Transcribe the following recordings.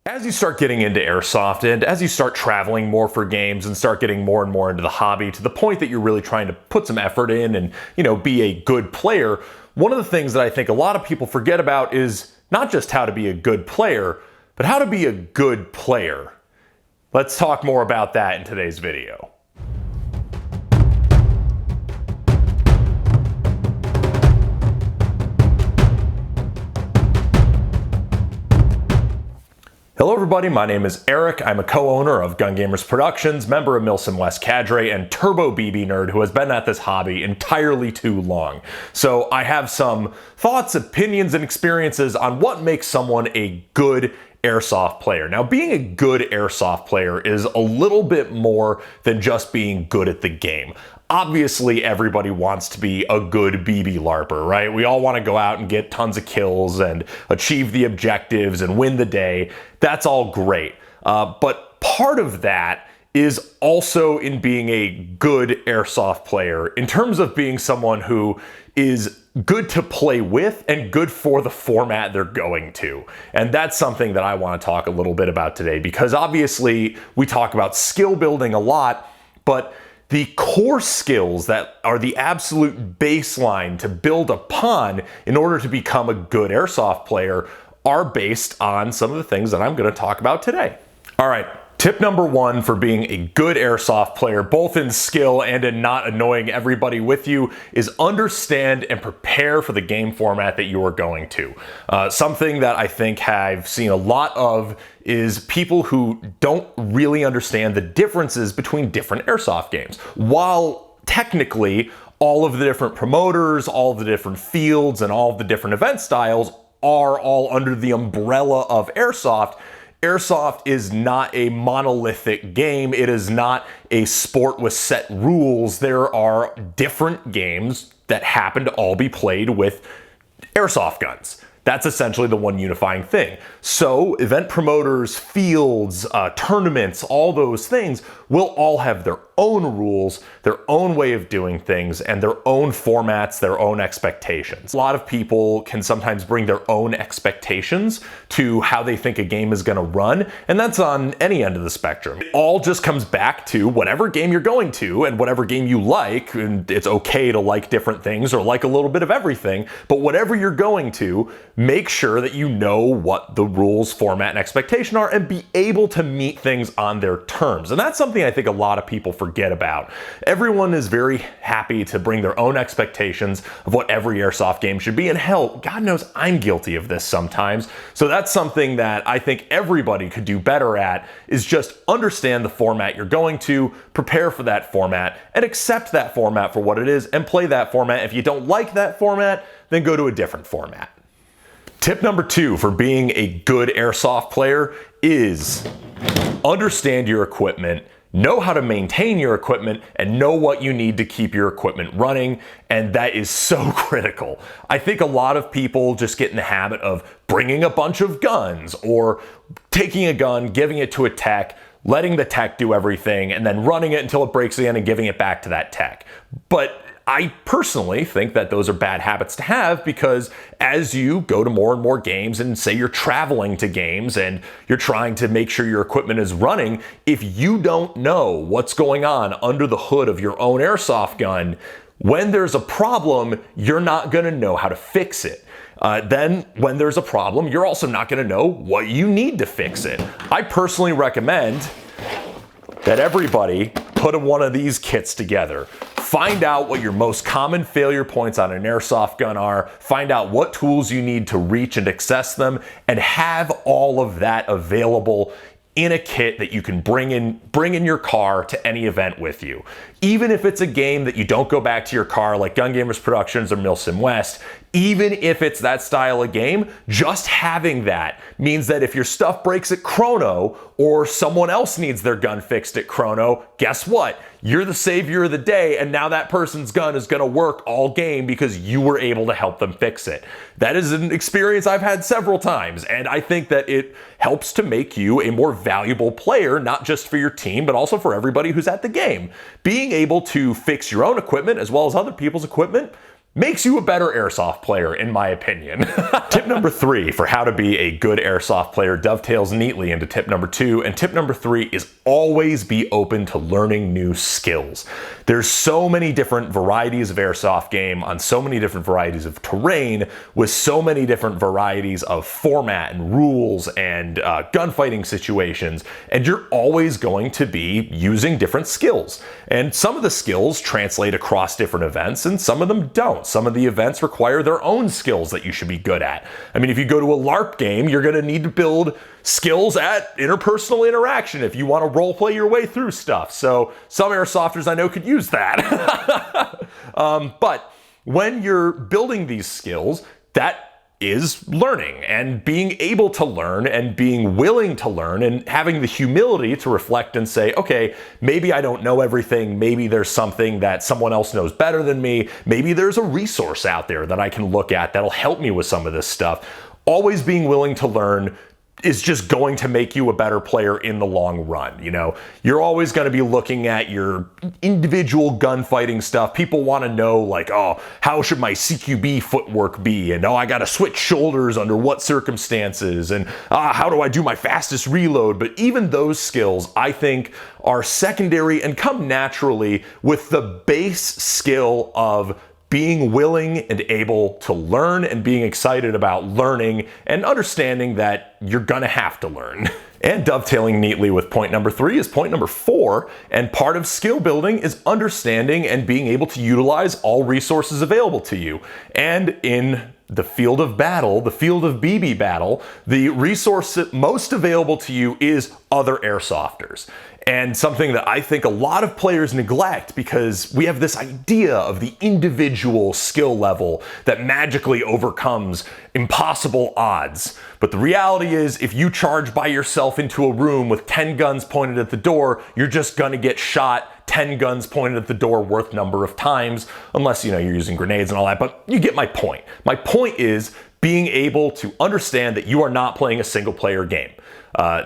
As you start getting into airsoft and as you start traveling more for games and start getting more and more into the hobby to the point that you're really trying to put some effort in and, be a good player, one of the things that I think a lot of people forget about is not just how to be a good player, but how to be a good player. Let's talk more about that in today's video. Hello everybody, my name is Eric. I'm a co-owner of Gun Gamers Productions, member of Milsim West Cadre, and Turbo BB nerd who has been at this hobby entirely too long. So I have some thoughts, opinions, and experiences on what makes someone a good airsoft player. Now, being a good airsoft player is a little bit more than just being good at the game. Obviously, everybody wants to be a good BB LARPer, right? We all want to go out and get tons of kills and achieve the objectives and win the day. That's all great. But part of that is also in being a good airsoft player in terms of being someone who is good to play with and good for the format they're going to. And that's something that I want to talk a little bit about today, because obviously we talk about skill building a lot, but the core skills that are the absolute baseline to build upon in order to become a good airsoft player are based on some of the things that I'm going to talk about today. All right. Tip number one for being a good airsoft player, both in skill and in not annoying everybody with you, is understand and prepare for the game format that you are going to. Something that I think I've seen a lot of is people who don't really understand the differences between different airsoft games. While technically all of the different promoters, all of the different fields, and all of the different event styles are all under the umbrella of airsoft, airsoft is not a monolithic game. It is not a sport with set rules. There are different games that happen to all be played with airsoft guns. That's essentially the one unifying thing. So event promoters, fields, tournaments, all those things will all have their own rules, their own way of doing things, and their own formats, their own expectations. A lot of people can sometimes bring their own expectations to how they think a game is going to run, and that's on any end of the spectrum. It all just comes back to whatever game you're going to and whatever game you like, and it's okay to like different things or like a little bit of everything, but whatever you're going to, make sure that you know what the rules, format, and expectation are and be able to meet things on their terms. And that's something I think a lot of people forget about. Everyone is very happy to bring their own expectations of what every airsoft game should be, and hell, God knows I'm guilty of this sometimes. So that's something that I think everybody could do better at, is just understand the format you're going to, prepare for that format, and accept that format for what it is and play that format. If you don't like that format, then go to a different format. Tip number two for being a good airsoft player is understand your equipment, know how to maintain your equipment, and know what you need to keep your equipment running. And that is so critical. I think a lot of people just get in the habit of bringing a bunch of guns or taking a gun, giving it to a tech, letting the tech do everything, and then running it until it breaks again and giving it back to that tech. But I personally think that those are bad habits to have, because as you go to more and more games, and say you're traveling to games and you're trying to make sure your equipment is running, if you don't know what's going on under the hood of your own airsoft gun, when there's a problem, you're not going to know how to fix it. Then when there's a problem, you're also not going to know what you need to fix it. I personally recommend that everybody put one of these kits together. Find out what your most common failure points on an airsoft gun are, find out what tools you need to reach and access them, and have all of that available in a kit that you can bring in your car to any event with you. Even if it's a game that you don't go back to your car, like Gun Gamers Productions or Milsim West, even if it's that style of game, just having that means that if your stuff breaks at Chrono or someone else needs their gun fixed at Chrono, guess what? You're the savior of the day, and now that person's gun is going to work all game because you were able to help them fix it. That is an experience I've had several times, and I think that it helps to make you a more valuable player, not just for your team, but also for everybody who's at the game. Being able to fix your own equipment as well as other people's equipment makes you a better airsoft player, in my opinion. Tip number 3 for how to be a good airsoft player dovetails neatly into tip number 2, and tip number 3 is always be open to learning new skills. There's so many different varieties of airsoft game on so many different varieties of terrain with so many different varieties of format and rules and gunfighting situations, and you're always going to be using different skills. And some of the skills translate across different events and some of them don't. Some of the events require their own skills that you should be good at. I mean, if you go to a LARP game, you're going to need to build skills at interpersonal interaction if you want to roleplay your way through stuff. So some airsofters I know could use that. But when you're building these skills, that is learning and being able to learn and being willing to learn and having the humility to reflect and say, okay, maybe I don't know everything. Maybe there's something that someone else knows better than me. Maybe there's a resource out there that I can look at that'll help me with some of this stuff. Always being willing to learn is just going to make you a better player in the long run. You know, you're always going to be looking at your individual gunfighting stuff. People want to know, like, oh, how should my CQB footwork be? And oh, I got to switch shoulders under what circumstances? And how do I do my fastest reload? But even those skills, I think, are secondary and come naturally with the base skill of being willing and able to learn and being excited about learning and understanding that you're gonna have to learn. And dovetailing neatly with point number 3 is point number 4, and part of skill building is understanding and being able to utilize all resources available to you. And in the field of battle, the field of BB battle, the resource that most available to you is other airsofters. And something that I think a lot of players neglect because we have this idea of the individual skill level that magically overcomes impossible odds. But the reality is, if you charge by yourself into a room with 10 guns pointed at the door, you're just gonna get shot 10 guns pointed at the door worth number of times, unless, you know, you're using grenades and all that, but you get my point. My point is being able to understand that you are not playing a single player game.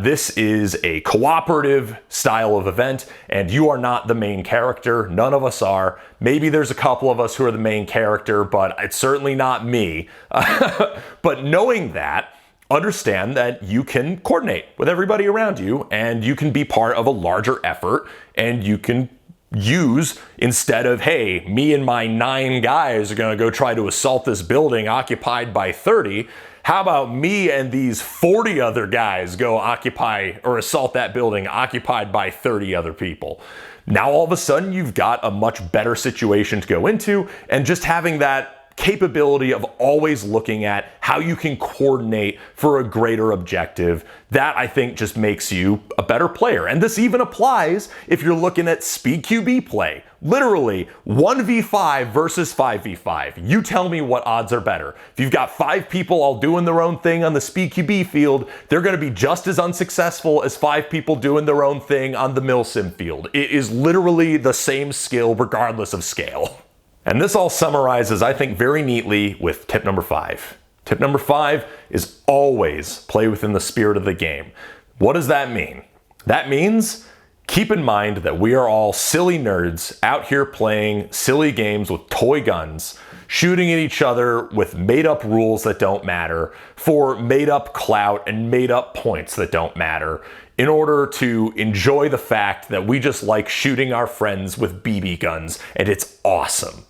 This is a cooperative style of event, and you are not the main character. None of us are. Maybe there's a couple of us who are the main character, but it's certainly not me. But knowing that, understand that you can coordinate with everybody around you, and you can be part of a larger effort, and you can use, instead of, hey, me and my 9 guys are gonna go try to assault this building occupied by 30, how about me and these 40 other guys go occupy or assault that building occupied by 30 other people? Now all of a sudden you've got a much better situation to go into, and just having that capability of always looking at how you can coordinate for a greater objective, that I think just makes you a better player. And this even applies if you're looking at speed QB play. Literally 1v5 versus 5v5. You tell me what odds are better. If you've got 5 people all doing their own thing on the speed QB field, they're going to be just as unsuccessful as 5 people doing their own thing on the milsim field. It is literally the same skill regardless of scale. And this all summarizes, I think, very neatly with tip number 5. Tip number 5 is always play within the spirit of the game. What does that mean? That means keep in mind that we are all silly nerds out here playing silly games with toy guns, shooting at each other with made-up rules that don't matter, for made-up clout and made-up points that don't matter, in order to enjoy the fact that we just like shooting our friends with BB guns, and it's awesome.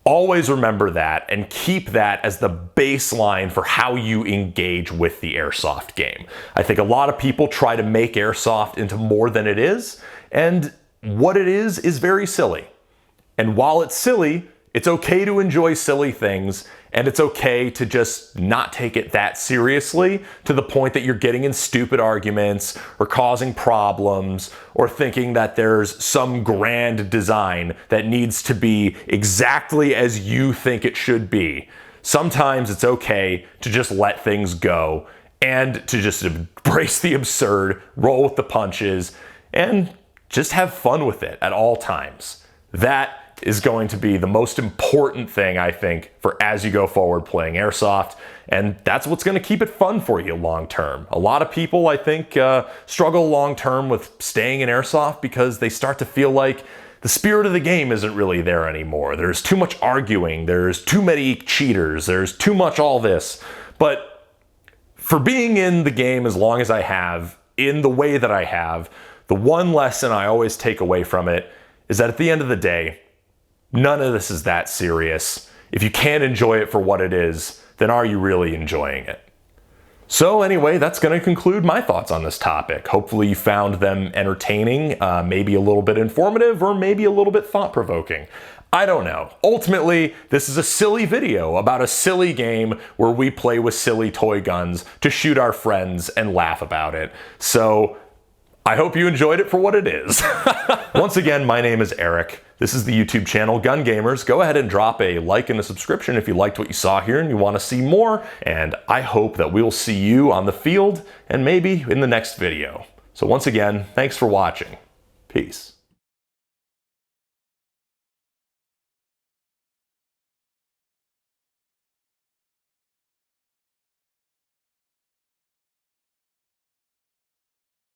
Always remember that and keep that as the baseline for how you engage with the airsoft game. I think a lot of people try to make airsoft into more than it is, and what it is very silly. And while it's silly, it's okay to enjoy silly things, and it's okay to just not take it that seriously to the point that you're getting in stupid arguments or causing problems or thinking that there's some grand design that needs to be exactly as you think it should be. Sometimes it's okay to just let things go and to just embrace the absurd, roll with the punches, and just have fun with it at all times. That is going to be the most important thing, I think, for as you go forward playing airsoft, and that's what's going to keep it fun for you long term. A lot of people, I think, struggle long term with staying in airsoft because they start to feel like the spirit of the game isn't really there anymore. There's too much arguing, there's too many cheaters, there's too much all this. But for being in the game as long as I have, in the way that I have, the one lesson I always take away from it is that at the end of the day, none of this is that serious. If you can't enjoy it for what it is, then are you really enjoying it? So anyway, that's going to conclude my thoughts on this topic. Hopefully you found them entertaining, maybe a little bit informative, or maybe a little bit thought-provoking. I don't know. Ultimately, this is a silly video about a silly game where we play with silly toy guns to shoot our friends and laugh about it. So I hope you enjoyed it for what it is. Once again, my name is Eric. This is the YouTube channel Gun Gamers. Go ahead and drop a like and a subscription if you liked what you saw here and you want to see more. And I hope that we'll see you on the field and maybe in the next video. So once again, thanks for watching. Peace.